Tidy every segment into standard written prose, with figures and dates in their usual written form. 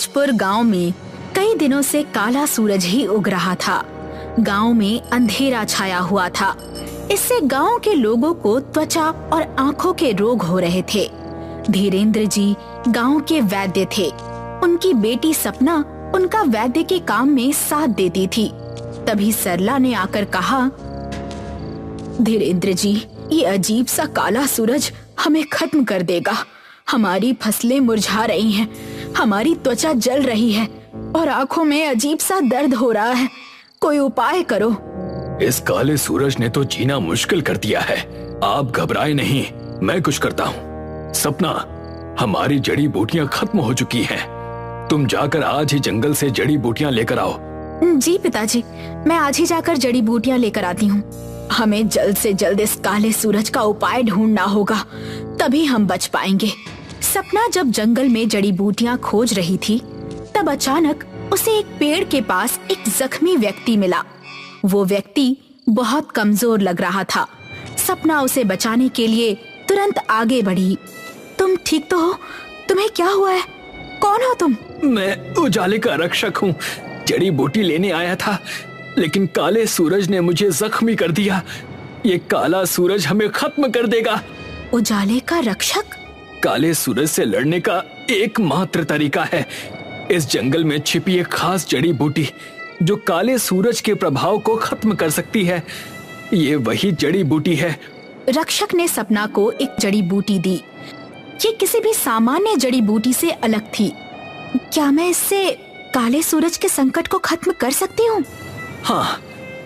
सूरजपुर गांव में कई दिनों से काला सूरज ही उग रहा था। गांव में अंधेरा छाया हुआ था। इससे गांव के लोगों को त्वचा और आंखों के रोग हो रहे थे। धीरेन्द्र जी गांव के वैद्य थे। उनकी बेटी सपना उनका वैद्य के काम में साथ देती थी। तभी सरला ने आकर कहा, धीरेन्द्र जी, ये अजीब सा काला सूरज हमें खत्म कर देगा। हमारी फसलें मुरझा रही हैं, हमारी त्वचा जल रही है और आंखों में अजीब सा दर्द हो रहा है। कोई उपाय करो। इस काले सूरज ने तो जीना मुश्किल कर दिया है। आप घबराए नहीं, मैं कुछ करता हूँ। सपना, हमारी जड़ी बूटियाँ खत्म हो चुकी हैं। तुम जाकर आज ही जंगल से जड़ी बूटियाँ लेकर आओ। जी पिताजी, मैं आज ही जाकर जड़ी बूटियाँ लेकर आती हूँ। हमें जल्द से जल्द इस काले सूरज का उपाय ढूंढना होगा, तभी हम बच पाएंगे। सपना जब जंगल में जड़ी बूटियाँ खोज रही थी, तब अचानक उसे एक पेड़ के पास एक जख्मी व्यक्ति मिला। वो व्यक्ति बहुत कमजोर लग रहा था। सपना उसे बचाने के लिए तुरंत आगे बढ़ी। तुम ठीक तो हो? तुम्हें क्या हुआ है? कौन हो तुम? मैं उजाले का रक्षक हूँ। जड़ी बूटी लेने आया था, लेकिन काले सूरज ने मुझे जख्मी कर दिया। ये काला सूरज हमें खत्म कर देगा। उजाले का रक्षक? काले सूरज से लड़ने का एकमात्र तरीका है इस जंगल में छिपी एक खास जड़ी बूटी जो काले सूरज के प्रभाव को खत्म कर सकती है। ये वही जड़ी बूटी है। रक्षक ने सपना को एक जड़ी बूटी दी। ये किसी भी सामान्य जड़ी बूटी से अलग थी। क्या मैं इससे काले सूरज के संकट को खत्म कर सकती हूँ? हाँ,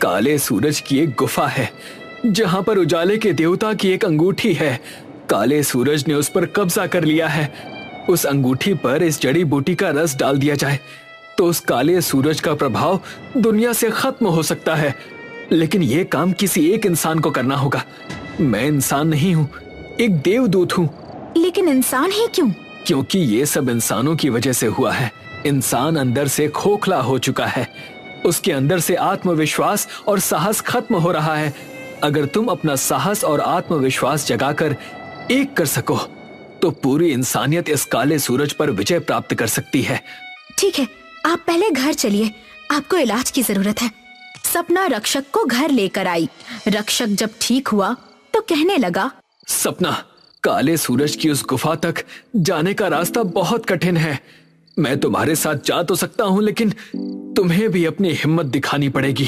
काले सूरज की एक गुफा है जहाँ पर उजाले के देवता की एक अंगूठी है। काले सूरज ने उस पर कब्जा कर लिया है। उस अंगूठी पर इस जड़ी बूटी का रस डाल दिया जाए तो उस काले सूरज का प्रभाव दुनिया से खत्म हो सकता है। लेकिन यह काम किसी एक इंसान को करना होगा। मैं इंसान नहीं हूँ, एक देवदूत हूँ। लेकिन इंसान ही क्यों? क्योंकि ये सब इंसानों की वजह से हुआ है। इंसान अंदर से खोखला हो चुका है। उसके अंदर से आत्मविश्वास और साहस खत्म हो रहा है। अगर तुम अपना साहस और आत्मविश्वास जगाकर एक कर सको तो पूरी इंसानियत इस काले सूरज पर विजय प्राप्त कर सकती है। ठीक है, आप पहले घर चलिए, आपको इलाज की जरूरत है। सपना रक्षक को घर लेकर आई। रक्षक जब ठीक हुआ तो कहने लगा, सपना, काले सूरज की उस गुफा तक जाने का रास्ता बहुत कठिन है। मैं तुम्हारे साथ जा तो सकता हूँ, लेकिन तुम्हें भी अपनी हिम्मत दिखानी पड़ेगी।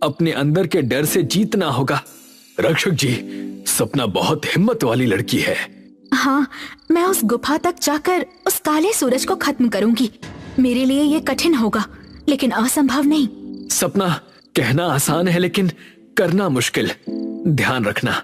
अपने अंदर के डर से जीतना होगा। रक्षक जी, सपना बहुत हिम्मत वाली लड़की है। हाँ, मैं उस गुफा तक जाकर उस काले सूरज को खत्म करूंगी। मेरे लिए ये कठिन होगा, लेकिन असंभव नहीं। सपना, कहना आसान है लेकिन करना मुश्किल। ध्यान रखना,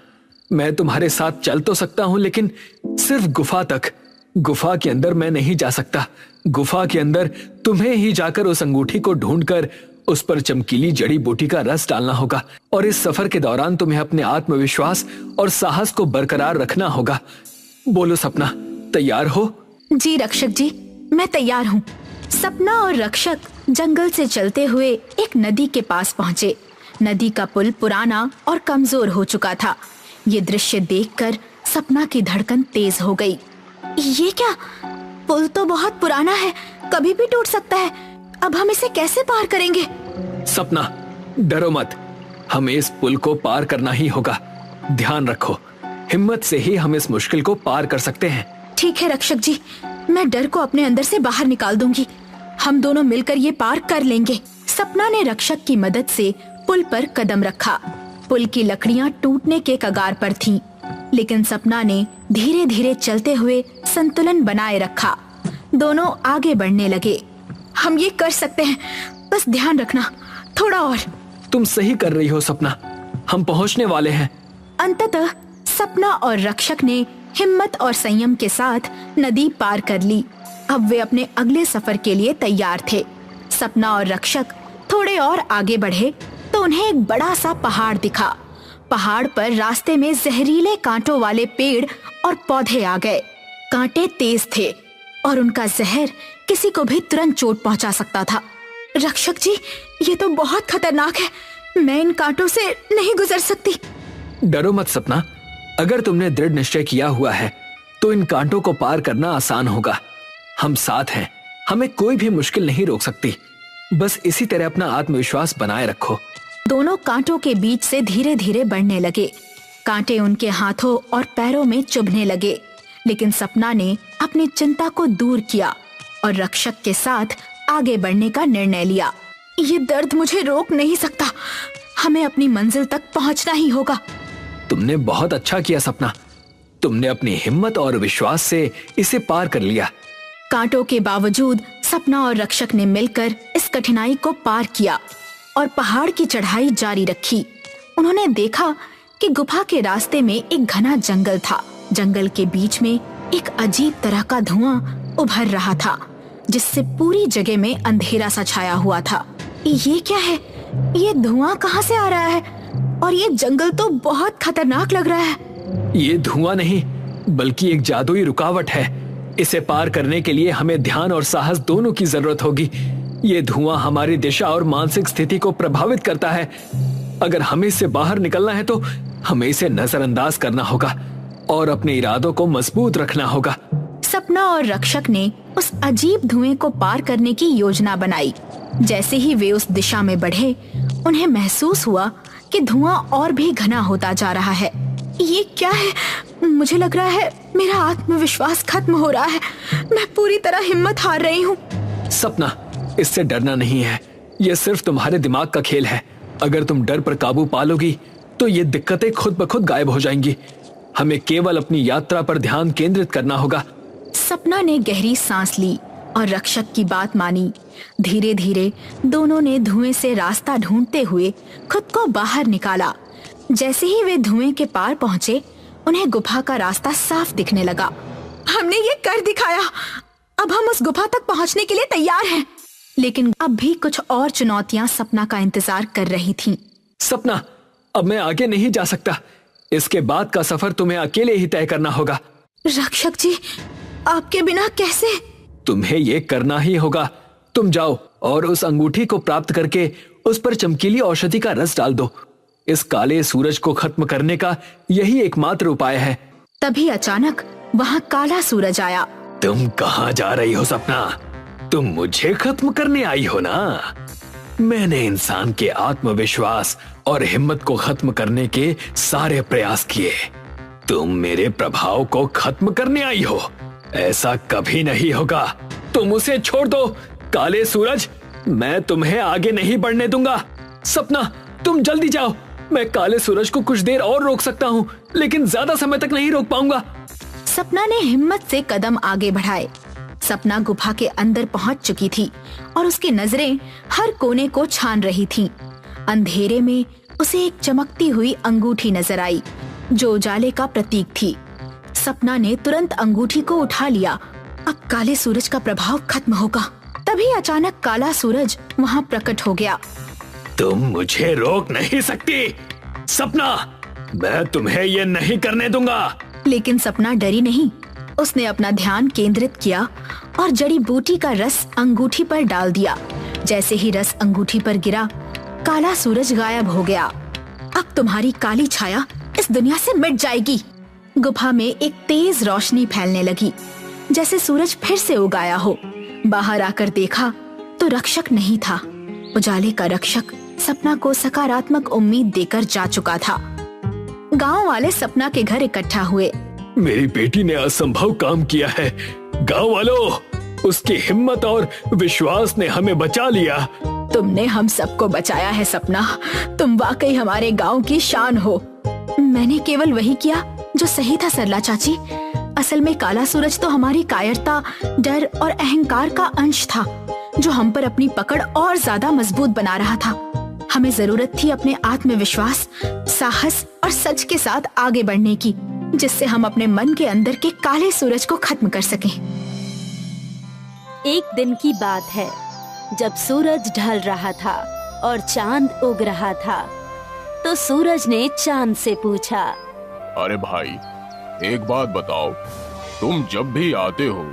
मैं तुम्हारे साथ चल तो सकता हूँ, लेकिन सिर्फ गुफा तक। गुफा के अंदर मैं नहीं जा सकता। गुफा के अंदर तुम्हें ही जाकर उस अंगूठी को ढूंढकर उस पर चमकीली जड़ी बूटी का रस डालना होगा। और इस सफर के दौरान तुम्हें अपने आत्मविश्वास और साहस को बरकरार रखना होगा। बोलो सपना, तैयार हो? जी रक्षक जी, मैं तैयार हूँ। सपना और रक्षक जंगल से चलते हुए एक नदी के पास पहुँचे। नदी का पुल पुराना और कमजोर हो चुका था। ये दृश्य देखकर सपना की धड़कन तेज हो गई। ये क्या? पुल तो बहुत पुराना है, कभी भी टूट सकता है। अब हम इसे कैसे पार करेंगे? सपना, डरो मत, हमें इस पुल को पार करना ही होगा। ध्यान रखो, हिम्मत से ही हम इस मुश्किल को पार कर सकते हैं। ठीक है रक्षक जी, मैं डर को अपने अंदर से बाहर निकाल दूंगी। हम दोनों मिलकर ये पार कर लेंगे। सपना ने रक्षक की मदद से पुल पर कदम रखा। पुल की लकड़ियां टूटने के कगार पर थीं, लेकिन सपना ने धीरे धीरे चलते हुए संतुलन बनाए रखा। दोनों आगे बढ़ने लगे। हम ये कर सकते हैं, बस ध्यान रखना, थोड़ा और। तुम सही कर रही हो सपना, हम पहुंचने वाले हैं। अंततः सपना और रक्षक ने हिम्मत और संयम के साथ नदी पार कर ली। अब वे अपने अगले सफर के लिए तैयार थे। सपना और रक्षक थोड़े और आगे बढ़े तो उन्हें एक बड़ा सा पहाड़ दिखा। पहाड़ पर रास्ते में जहरीले कांटों वाले पेड़ और पौधे आ गए। कांटे तेज थे और उनका जहर किसी को भी तुरंत चोट पहुंचा सकता था। रक्षक जी, ये तो बहुत खतरनाक है, मैं इन कांटों से नहीं गुजर सकती। डरो मत सपना, अगर तुमने दृढ़ निश्चय किया हुआ है तो इन कांटों को पार करना आसान होगा। हम साथ हैं, हमें कोई भी मुश्किल नहीं रोक सकती। बस इसी तरह अपना आत्मविश्वास बनाए रखो। दोनों कांटों के बीच से धीरे धीरे बढ़ने लगे। कांटे उनके हाथों और पैरों में चुभने लगे, लेकिन सपना ने अपनी चिंता को दूर किया और रक्षक के साथ आगे बढ़ने का निर्णय लिया। ये दर्द मुझे रोक नहीं सकता, हमें अपनी मंजिल तक पहुंचना ही होगा। तुमने बहुत अच्छा किया सपना, तुमने अपनी हिम्मत और विश्वास से इसे पार कर लिया। कांटों के बावजूद सपना और रक्षक ने मिलकर इस कठिनाई को पार किया और पहाड़ की चढ़ाई जारी रखी। उन्होंने देखा कि गुफा के रास्ते में एक घना जंगल था। जंगल के बीच में एक अजीब तरह का धुआं उभर रहा था, जिससे पूरी जगह में अंधेरा सा छाया हुआ था। ये क्या है? ये धुआं कहाँ से आ रहा है? और ये जंगल तो बहुत खतरनाक लग रहा है। ये धुआं नहीं, बल्कि एक जादुई रुकावट है। इसे पार करने के लिए हमें ध्यान और साहस दोनों की जरूरत होगी। ये धुआं हमारी दिशा और मानसिक स्थिति को प्रभावित करता है। अगर हमें इससे बाहर निकलना है तो हमें इसे नजरअंदाज करना होगा और अपने इरादों को मजबूत रखना होगा। सपना और रक्षक ने उस अजीब धुएं को पार करने की योजना बनाई। जैसे ही वे उस दिशा में बढ़े, उन्हें महसूस हुआ कि धुआं और भी घना होता जा रहा है। ये क्या है? मुझे लग रहा है मेरा आत्मविश्वास खत्म हो रहा है। मैं पूरी तरह हिम्मत हार रही हूँ। सपना, इससे डरना नहीं है, यह सिर्फ तुम्हारे दिमाग का खेल है। अगर तुम डर पर काबू पा लोगी तो ये दिक्कतें खुद ब खुद गायब हो जाएंगी। हमें केवल अपनी यात्रा पर ध्यान केंद्रित करना होगा। सपना ने गहरी सांस ली और रक्षक की बात मानी। धीरे धीरे दोनों ने धुएं से रास्ता ढूंढते हुए खुद को बाहर निकाला। जैसे ही वे धुएं के पार पहुंचे, उन्हें गुफा का रास्ता साफ दिखने लगा। हमने ये कर दिखाया, अब हम उस गुफा तक पहुंचने के लिए तैयार हैं। लेकिन अब भी कुछ और चुनौतियां सपना का इंतजार कर रही थीं। सपना, अब मैं आगे नहीं जा सकता। इसके बाद का सफर तुम्हें अकेले ही तय करना होगा। रक्षक जी, आपके बिना कैसे? तुम्हें ये करना ही होगा। तुम जाओ और उस अंगूठी को प्राप्त करके उस पर चमकीली औषधि का रस डाल दो। इस काले सूरज को खत्म करने का यही एकमात्र उपाय है। तभी अचानक वहाँ काला सूरज आया। तुम कहाँ जा रही हो सपना? तुम मुझे खत्म करने आई हो ना? मैंने इंसान के आत्मविश्वास और हिम्मत को खत्म करने के सारे प्रयास किए। तुम मेरे प्रभाव को खत्म करने आई हो? ऐसा कभी नहीं होगा। तुम उसे छोड़ दो। काले सूरज, मैं तुम्हें आगे नहीं बढ़ने दूंगा। सपना, तुम जल्दी जाओ। मैं काले सूरज को कुछ देर और रोक सकता हूँ, लेकिन ज्यादा समय तक नहीं रोक पाऊंगा। सपना ने हिम्मत से कदम आगे बढ़ाए। सपना गुफा के अंदर पहुंच चुकी थी और उसकी नजरें हर कोने को छान रही थीं। अंधेरे में उसे एक चमकती हुई अंगूठी नजर आई, जो उजाले का प्रतीक थी। सपना ने तुरंत अंगूठी को उठा लिया। अब काले सूरज का प्रभाव खत्म होगा। तभी अचानक काला सूरज वहाँ प्रकट हो गया। तुम मुझे रोक नहीं सकती सपना, मैं तुम्हें ये नहीं करने दूंगा। लेकिन सपना डरी नहीं। उसने अपना ध्यान केंद्रित किया और जड़ी बूटी का रस अंगूठी पर डाल दिया। जैसे ही रस अंगूठी पर गिरा, काला सूरज गायब हो गया। अब तुम्हारी काली छाया इस दुनिया से मिट जाएगी। गुफा में एक तेज रोशनी फैलने लगी, जैसे सूरज फिर से उगाया हो। बाहर आकर देखा तो रक्षक नहीं था। उजाले का रक्षक सपना को सकारात्मक उम्मीद देकर जा चुका था। गांव वाले सपना के घर इकट्ठा हुए। मेरी बेटी ने असंभव काम किया है। गांव वालों, उसकी हिम्मत और विश्वास ने हमें बचा लिया। तुमने हम सबको बचाया है सपना। तुम वाकई हमारे गांव की शान हो। मैंने केवल वही किया जो सही था सरला चाची। असल में काला सूरज तो हमारी कायरता, डर और अहंकार का अंश था, जो हम पर अपनी पकड़ और ज्यादा मजबूत बना रहा था। हमें जरूरत थी अपने आत्मविश्वास, साहस और सच के साथ आगे बढ़ने की, जिससे हम अपने मन के अंदर के काले सूरज को खत्म कर सकें। एक दिन की बात है, जब सूरज ढल रहा था और चांद उग रहा था, तो सूरज ने चांद से पूछा, अरे भाई, एक बात बताओ, तुम जब भी आते हो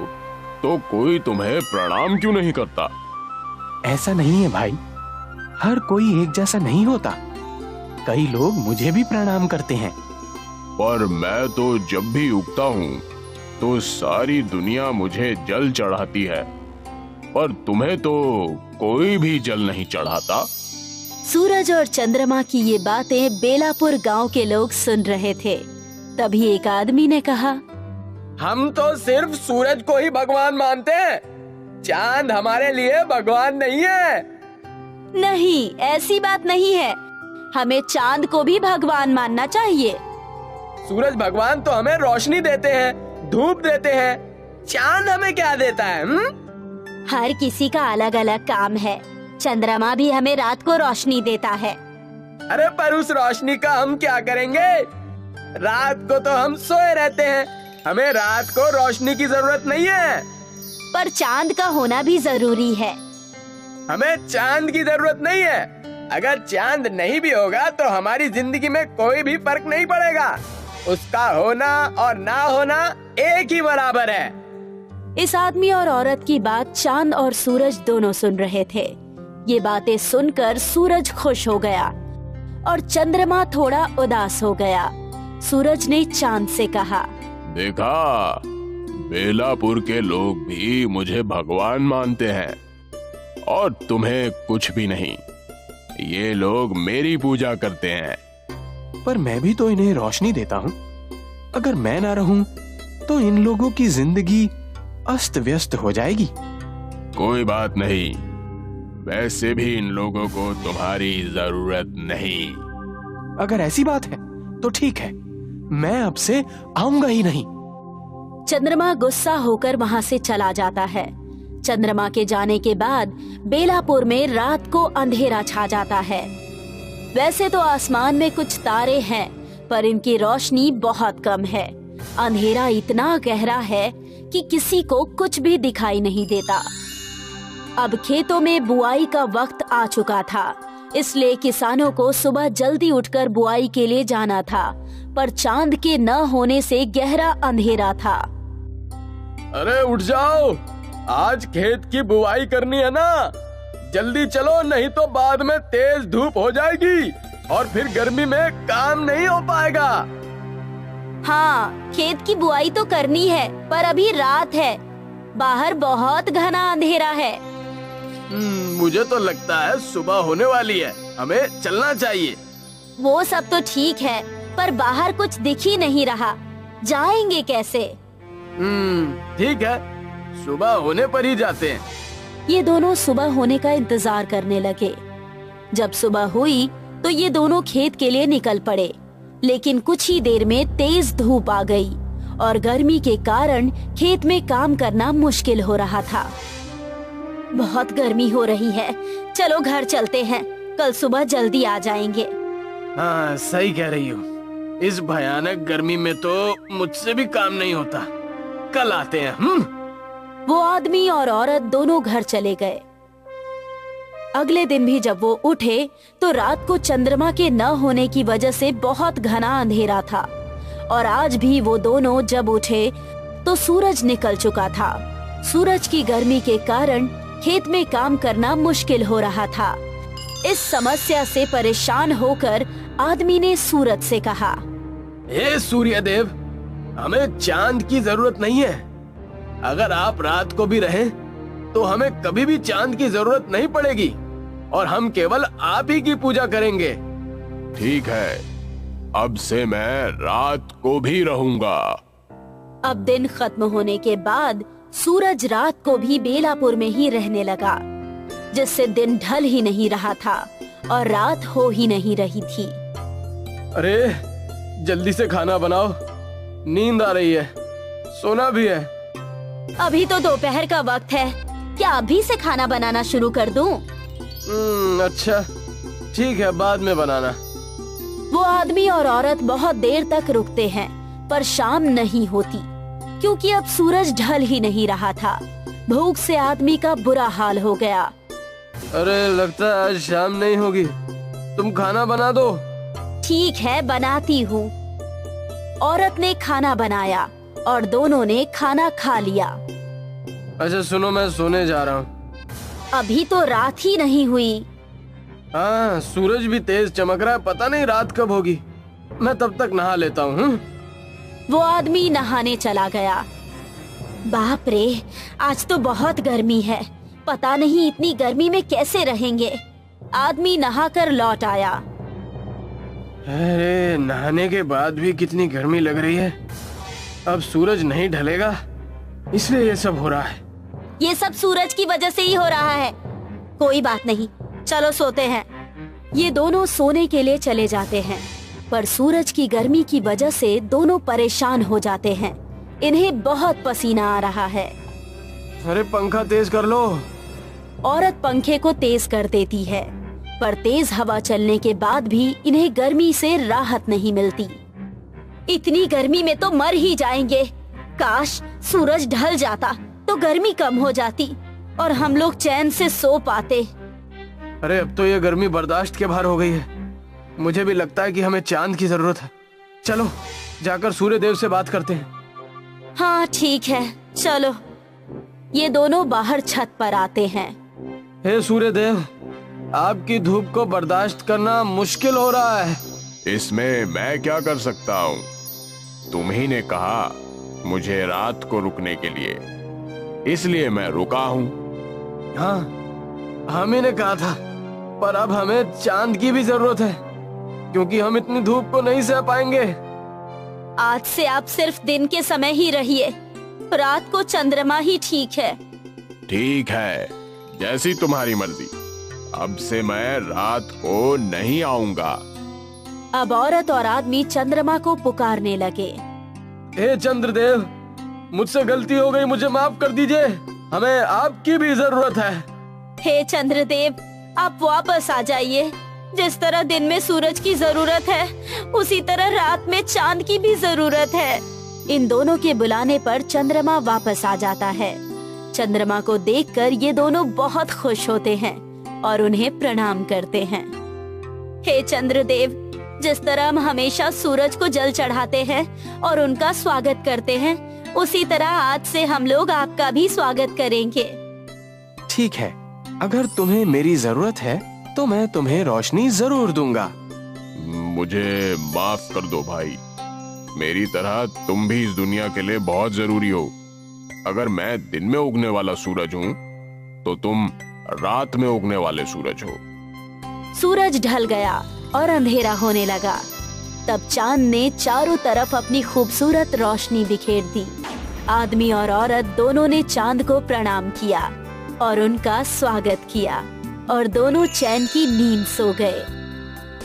तो कोई तुम्हें प्रणाम क्यों नहीं करता? ऐसा नहीं है भाई, हर कोई एक जैसा नहीं होता। कई लोग मुझे भी प्रणाम करते हैं। पर मैं तो जब भी उगता हूँ तो सारी दुनिया मुझे जल चढ़ाती है। पर तुम्हें तो कोई भी जल नहीं चढ़ाता। सूरज और चंद्रमा की ये बातें बेलापुर गांव के लोग सुन रहे थे। तभी एक आदमी ने कहा, हम तो सिर्फ सूरज को ही भगवान मानते हैं, चांद हमारे लिए भगवान नहीं है। नहीं, ऐसी बात नहीं है, हमें चांद को भी भगवान मानना चाहिए। सूरज भगवान तो हमें रोशनी देते हैं, धूप देते हैं, चांद हमें क्या देता है? हर किसी का अलग अलग काम है। चंद्रमा भी हमें रात को रोशनी देता है। अरे पर उस रोशनी का हम क्या करेंगे? रात को तो हम सोए रहते हैं, हमें रात को रोशनी की जरूरत नहीं है। पर चांद का होना भी जरूरी है। हमें चांद की जरूरत नहीं है। अगर चांद नहीं भी होगा तो हमारी जिंदगी में कोई भी फर्क नहीं पड़ेगा। उसका होना और ना होना एक ही बराबर है। इस आदमी और औरत की बात चांद और सूरज दोनों सुन रहे थे। ये बातें सुनकर सूरज खुश हो गया और चंद्रमा थोड़ा उदास हो गया। सूरज ने चांद से कहा, देखा, बेलापुर के लोग भी मुझे भगवान मानते हैं और तुम्हें कुछ भी नहीं। ये लोग मेरी पूजा करते हैं। पर मैं भी तो इन्हें रोशनी देता हूँ। अगर मैं ना रहूं तो इन लोगों की जिंदगी अस्त व्यस्त हो जाएगी। कोई बात नहीं, वैसे भी इन लोगों को तुम्हारी जरूरत नहीं। अगर ऐसी बात है तो ठीक है, मैं अब से आऊंगा ही नहीं। चंद्रमा गुस्सा होकर वहाँ से चला जाता है। चंद्रमा के जाने के बाद बेलापुर में रात को अंधेरा छा जाता है। वैसे तो आसमान में कुछ तारे हैं, पर इनकी रोशनी बहुत कम है। अंधेरा इतना गहरा है कि किसी को कुछ भी दिखाई नहीं देता। अब खेतों में बुआई का वक्त आ चुका था, इसलिए किसानों को सुबह जल्दी उठकर बुआई के लिए जाना था, पर चांद के न होने से गहरा अंधेरा था। अरे उठ जाओ, आज खेत की बुआई करनी है ना, जल्दी चलो, नहीं तो बाद में तेज धूप हो जाएगी और फिर गर्मी में काम नहीं हो पाएगा। हाँ, खेत की बुआई तो करनी है, पर अभी रात है, बाहर बहुत घना अंधेरा है। मुझे तो लगता है सुबह होने वाली है, हमें चलना चाहिए। वो सब तो ठीक है, पर बाहर कुछ दिख ही नहीं रहा, जाएंगे कैसे? ठीक है, सुबह होने पर ही जाते हैं। ये दोनों सुबह होने का इंतजार करने लगे। जब सुबह हुई तो ये दोनों खेत के लिए निकल पड़े, लेकिन कुछ ही देर में तेज धूप आ गई और गर्मी के कारण खेत में काम करना मुश्किल हो रहा था। बहुत गर्मी हो रही है, चलो घर चलते हैं, कल सुबह जल्दी आ जाएंगे। हाँ, सही कह रही हो, इस भयानक गर्मी में तो मुझसे भी काम नहीं होता, कल आते हैं। वो आदमी और औरत दोनों घर चले गए। अगले दिन भी जब वो उठे तो रात को चंद्रमा के न होने की वजह से बहुत घना अंधेरा था, और आज भी वो दोनों जब उठे तो सूरज निकल चुका था। सूरज की गर्मी के कारण खेत में काम करना मुश्किल हो रहा था। इस समस्या से परेशान होकर आदमी ने सूरज से कहा, हे सूर्य देव, हमें चांद की जरूरत नहीं है। अगर आप रात को भी रहें तो हमें कभी भी चांद की जरूरत नहीं पड़ेगी और हम केवल आप ही की पूजा करेंगे। ठीक है, अब से मैं रात को भी रहूंगा। अब दिन खत्म होने के बाद सूरज रात को भी बेलापुर में ही रहने लगा, जिससे दिन ढल ही नहीं रहा था और रात हो ही नहीं रही थी। अरे जल्दी से खाना बनाओ, नींद आ रही है, सोना भी है। अभी तो दोपहर का वक्त है, क्या अभी से खाना बनाना शुरू कर दूं? अच्छा ठीक है, बाद में बनाना। वो आदमी और औरत बहुत देर तक रुकते हैं, पर शाम नहीं होती, क्योंकि अब सूरज ढल ही नहीं रहा था। भूख से आदमी का बुरा हाल हो गया। अरे लगता है आज शाम नहीं होगी, तुम खाना बना दो। ठीक है, बनाती हूँ। औरत ने खाना बनाया और दोनों ने खाना खा लिया। अच्छा सुनो, मैं सोने जा रहा हूँ। अभी तो रात ही नहीं हुई। हाँ, सूरज भी तेज चमक रहा है, पता नहीं रात कब होगी। मैं तब तक नहा लेता हूँ। वो आदमी नहाने चला गया। बाप रे, आज तो बहुत गर्मी है, पता नहीं इतनी गर्मी में कैसे रहेंगे। आदमी नहाकर लौट आया। अरे नहाने के बाद भी कितनी गर्मी लग रही है। अब सूरज नहीं ढलेगा, इसलिए ये सब हो रहा है। ये सब सूरज की वजह से ही हो रहा है। कोई बात नहीं, चलो सोते हैं। ये दोनों सोने के लिए चले जाते हैं, पर सूरज की गर्मी की वजह से दोनों परेशान हो जाते हैं। इन्हें बहुत पसीना आ रहा है। अरे पंखा तेज कर लो। औरत पंखे को तेज कर देती है, पर तेज हवा चलने के बाद भी इन्हें गर्मी से राहत नहीं मिलती। इतनी गर्मी में तो मर ही जाएंगे। काश सूरज ढल जाता तो गर्मी कम हो जाती और हम लोग चैन से सो पाते। अरे अब तो ये गर्मी बर्दाश्त के बाहर हो गई है। मुझे भी लगता है कि हमें चांद की जरूरत है। चलो जाकर सूर्य देव से बात करते हैं। हाँ ठीक है, चलो। ये दोनों बाहर छत पर आते हैं। हे सूर्य देव, आपकी धूप को बर्दाश्त करना मुश्किल हो रहा है। इसमें मैं क्या कर सकता हूँ? तुम ही ने कहा मुझे रात को रुकने के लिए, इसलिए मैं रुका हूँ। हाँ, हम ही ने कहा था, पर अब हमें चांद की भी जरूरत है, क्योंकि हम इतनी धूप को नहीं सह पाएंगे। आज से आप सिर्फ दिन के समय ही रहिए, रात को चंद्रमा ही ठीक है। ठीक है, जैसी तुम्हारी मर्जी। अब से मैं रात को नहीं आऊंगा। अब औरत और आदमी चंद्रमा को पुकारने लगे। हे चंद्रदेव, मुझसे गलती हो गई, मुझे माफ कर दीजिए। हमें आपकी भी जरूरत है। हे चंद्रदेव, आप वापस आ जाइए। जिस तरह दिन में सूरज की जरूरत है, उसी तरह रात में चांद की भी जरूरत है। इन दोनों के बुलाने पर चंद्रमा वापस आ जाता है। चंद्रमा को देखकर ये दोनों बहुत खुश होते हैं और उन्हें प्रणाम करते हैं। हे चंद्रदेव, जिस तरह हम हमेशा सूरज को जल चढ़ाते हैं और उनका स्वागत करते हैं, उसी तरह आज से हम लोग आपका भी स्वागत करेंगे। ठीक है, अगर तुम्हें मेरी जरूरत है तो मैं तुम्हें रोशनी जरूर दूंगा। मुझे माफ कर दो भाई। मेरी तरह तुम भी इस दुनिया के लिए बहुत जरूरी हो। अगर मैं दिन में उगने वाला सूरज हूँ, तो तुम रात में उगने वाले सूरज हो। सूरज ढल गया और अंधेरा होने लगा। तब चांद ने चारों तरफ अपनी खूबसूरत रोशनी बिखेर दी। आदमी और औरत दोनों ने चांद को प्रणाम किया और उनका स्वागत किया और दोनों चैन की नींद सो गए।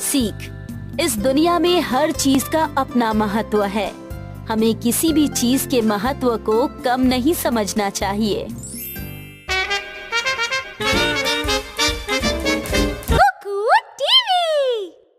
सीख, इस दुनिया में हर चीज का अपना महत्व है। हमें किसी भी चीज के महत्व को कम नहीं समझना चाहिए।